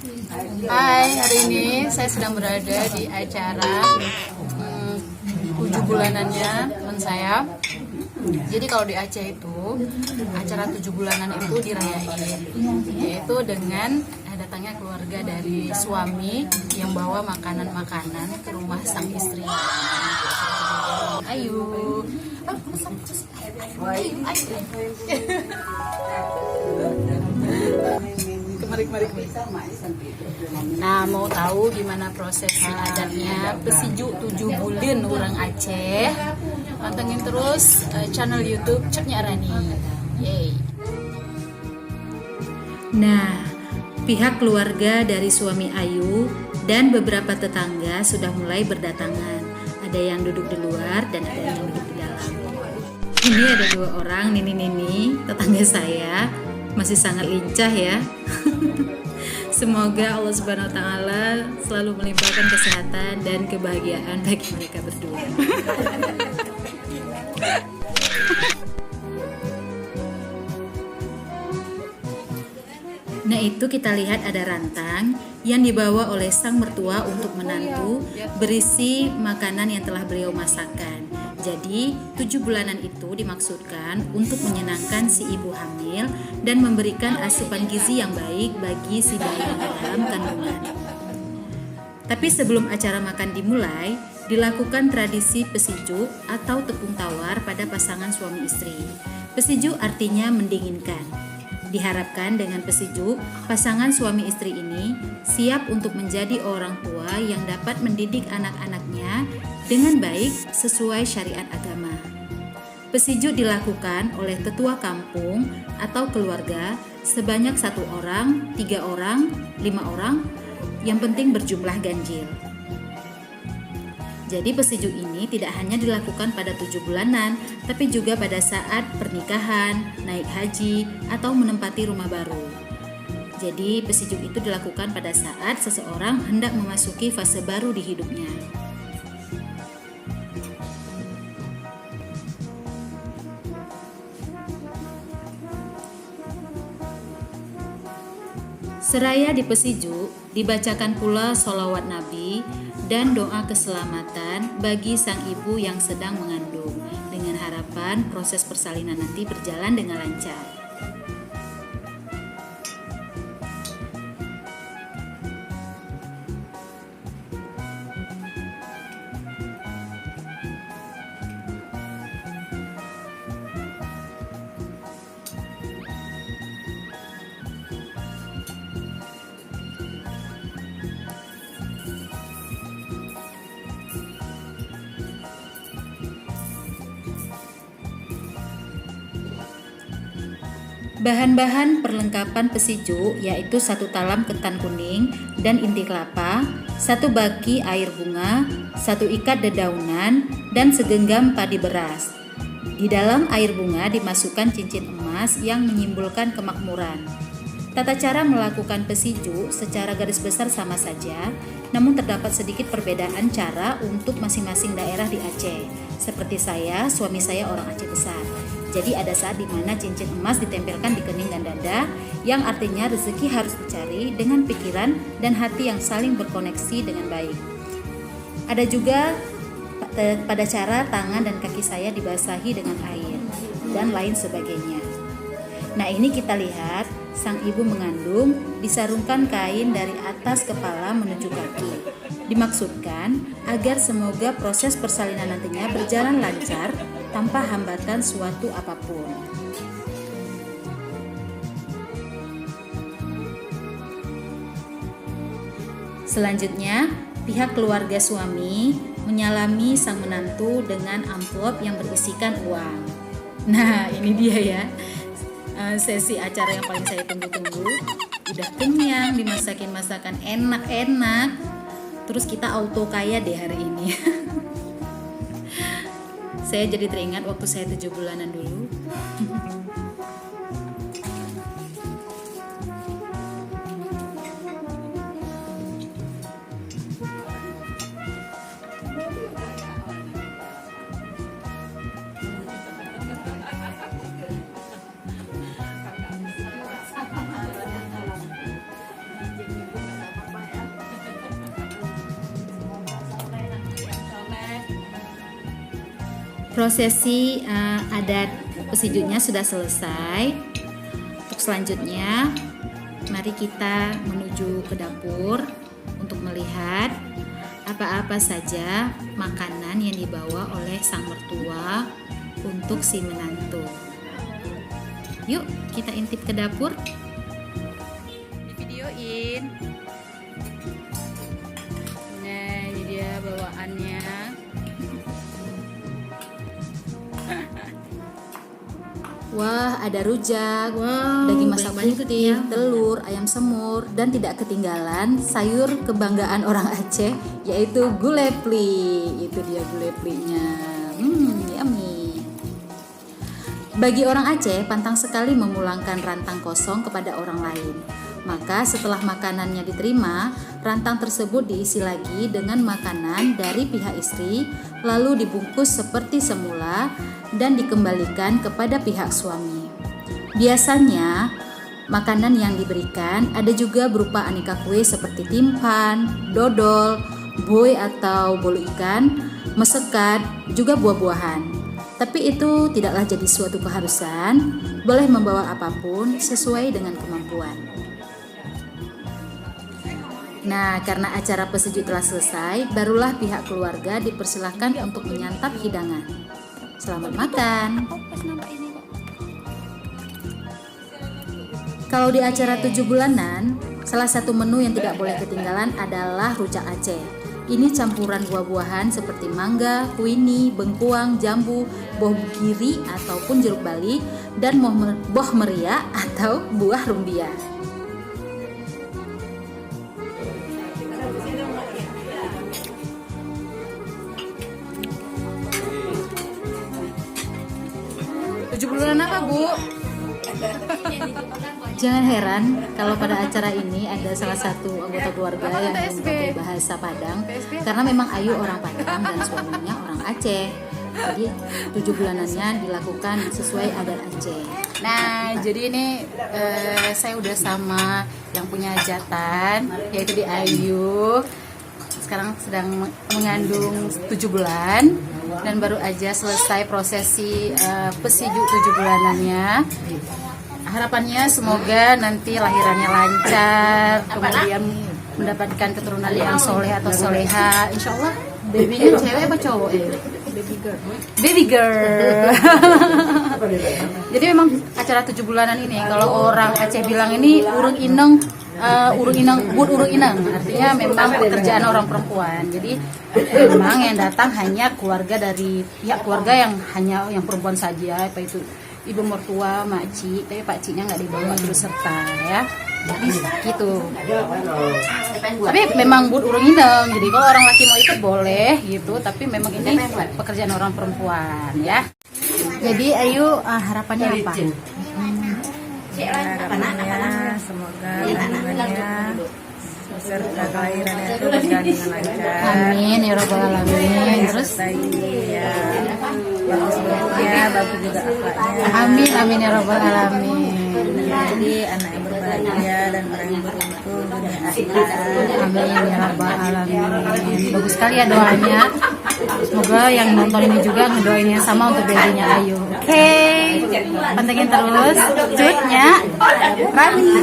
Hai, hari ini saya sedang berada di acara 7 bulanannya teman saya. Jadi kalau di Aceh itu acara 7 bulanan itu dirayain, yaitu dengan datangnya keluarga dari suami yang bawa makanan-makanan ke rumah sang istri. Ayo, kemari. Nah, mau tahu gimana prosesi adatnya pesiju 7 bulan orang Aceh? Pantengin terus channel YouTube Ceknya Rani. Yeay. Nah, pihak keluarga dari suami Ayu dan beberapa tetangga sudah mulai berdatangan. Ada yang duduk di luar dan ada yang duduk di dalam. Ini ada 2 orang nini-nini tetangga saya, masih sangat lincah ya. Semoga Allah Subhanahu wa taala selalu melimpahkan kesehatan dan kebahagiaan bagi mereka berdua. Nah, itu kita lihat ada rantang yang dibawa oleh sang mertua untuk menantu, berisi makanan yang telah beliau masakkan. Jadi 7 bulanan itu dimaksudkan untuk menyenangkan si ibu hamil dan memberikan asupan gizi yang baik bagi si bayi dalam kandungan. Tapi sebelum acara makan dimulai, dilakukan tradisi pesiju atau tepung tawar pada pasangan suami istri. Pesiju artinya mendinginkan. Diharapkan dengan pesiju, pasangan suami istri ini siap untuk menjadi orang tua yang dapat mendidik anak-anaknya dengan baik sesuai syariat agama. Pesiju dilakukan oleh tetua kampung atau keluarga sebanyak 1 orang, 3 orang, 5 orang, yang penting berjumlah ganjil. Jadi pesiju ini tidak hanya dilakukan pada 7 bulanan, tapi juga pada saat pernikahan, naik haji, atau menempati rumah baru. Jadi pesiju itu dilakukan pada saat seseorang hendak memasuki fase baru di hidupnya. Seraya di pesiju, dibacakan pula sholawat Nabi dan doa keselamatan bagi sang ibu yang sedang mengandung, dengan harapan proses persalinan nanti berjalan dengan lancar. Bahan-bahan perlengkapan pesiju yaitu 1 talam ketan kuning dan inti kelapa, 1 baki air bunga, 1 ikat dedaunan, dan segenggam padi beras. Di dalam air bunga dimasukkan cincin emas yang menyimbolkan kemakmuran. Tata cara melakukan pesiju secara garis besar sama saja, namun terdapat sedikit perbedaan cara untuk masing-masing daerah di Aceh. Seperti saya, suami saya orang Aceh besar. Jadi ada saat di mana cincin emas ditempelkan di kening dan dada, yang artinya rezeki harus dicari dengan pikiran dan hati yang saling berkoneksi dengan baik. Ada juga pada cara tangan dan kaki saya dibasahi dengan air dan lain sebagainya. Nah, ini kita lihat sang ibu mengandung disarungkan kain dari atas kepala menuju kaki. Dimaksudkan agar semoga proses persalinan nantinya berjalan lancar tanpa hambatan suatu apapun. Selanjutnya, pihak keluarga suami menyalami sang menantu dengan amplop yang berisikan uang. Nah, ini dia ya, sesi acara yang paling saya tunggu-tunggu. Udah kenyang, dimasakin masakan enak-enak, terus kita auto kaya deh hari ini. Saya jadi teringat waktu saya 7 bulanan dulu. Prosesi adat pesijutnya sudah selesai. Untuk selanjutnya, mari kita menuju ke dapur untuk melihat apa-apa saja makanan yang dibawa oleh sang mertua untuk si menantu. Yuk, kita intip ke dapur. Di videoin. Nah, ini dia bawaannya. Wah, ada rujak, Wow, daging masak banyak putih, banget ya. telur, ayam semur, dan tidak ketinggalan sayur kebanggaan orang Aceh, yaitu gulai pli. Itu dia gulai plinya. Yummy. Bagi orang Aceh, pantang sekali memulangkan rantang kosong kepada orang lain. Maka setelah makanannya diterima, rantang tersebut diisi lagi dengan makanan dari pihak istri, lalu dibungkus seperti semula dan dikembalikan kepada pihak suami. Biasanya, makanan yang diberikan ada juga berupa aneka kue seperti timpan, dodol, boy atau bolu ikan, mesekat, juga buah-buahan. Tapi itu tidaklah jadi suatu keharusan, boleh membawa apapun sesuai dengan kemampuan. Nah, karena acara pesejuk telah selesai, barulah pihak keluarga dipersilahkan untuk menyantap hidangan. Selamat makan. Kalau di acara 7 bulanan, salah satu menu yang tidak boleh ketinggalan adalah rujak Aceh. Ini campuran buah-buahan seperti mangga, kuini, bengkuang, jambu, boh giri ataupun jeruk bali, dan boh meria atau buah rumbia. Bulanan apa, Bu? Jangan heran kalau pada acara ini ada salah satu anggota keluarga yang memakai bahasa Padang, karena memang Ayu orang Padang dan suaminya orang Aceh. Jadi 7 bulanannya dilakukan sesuai adat Aceh. Nah, jadi ini saya udah sama yang punya hajatan, yaitu di Ayu. Sekarang sedang mengandung 7 bulan dan baru aja selesai prosesi pesiju 7 bulanannya. Harapannya semoga nanti lahirannya lancar, kemudian mendapatkan keturunan yang soleh atau soleha. Insya Allah babynya cewek apa cowok ya? Baby girl. Jadi memang acara 7 bulanan ini kalau orang Aceh bilang ini urung ineng, bud urung ineng, artinya memang pekerjaan orang perempuan. Jadi memang yang datang hanya keluarga dari pihak keluarga yang perempuan saja, apa itu ibu mertua, makcik, tapi pakciknya nggak dibawa terus serta ya. Jadi gitu. Tapi memang bud urung ineng, jadi kalau orang laki mau ikut boleh gitu, tapi memang ini pekerjaan orang perempuan ya. Jadi Ayu harapannya apa? Harapannya semoga hubungannya beserta kelahirannya itu berjalan dengan lancar. Amin ya robbal alamin. Terus Ya, bagus bentuknya, bagus juga akhlaknya. amin ya robbal alamin. Jadi anak yang berbahagia dan orang yang beruntung dunia akhirat. Amin ya robbal alamin. Bagus sekali ya doanya. Semoga yang nonton ini juga ngedoainnya sama untuk babynya Ayu. Oke, pantengin terus cutnya Rani.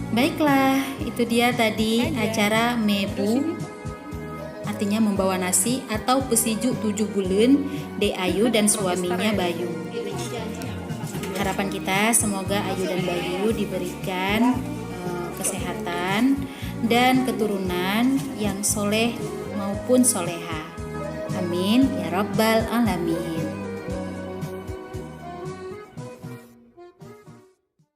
Baiklah, itu dia tadi acara mebu, artinya membawa nasi atau pesiju 7 bulan de Ayu dan suaminya Bayu. Harapan kita semoga Ayu dan Bayu diberikan kesehatan dan keturunan yang soleh maupun soleha. Amin ya Rabbal Alamin.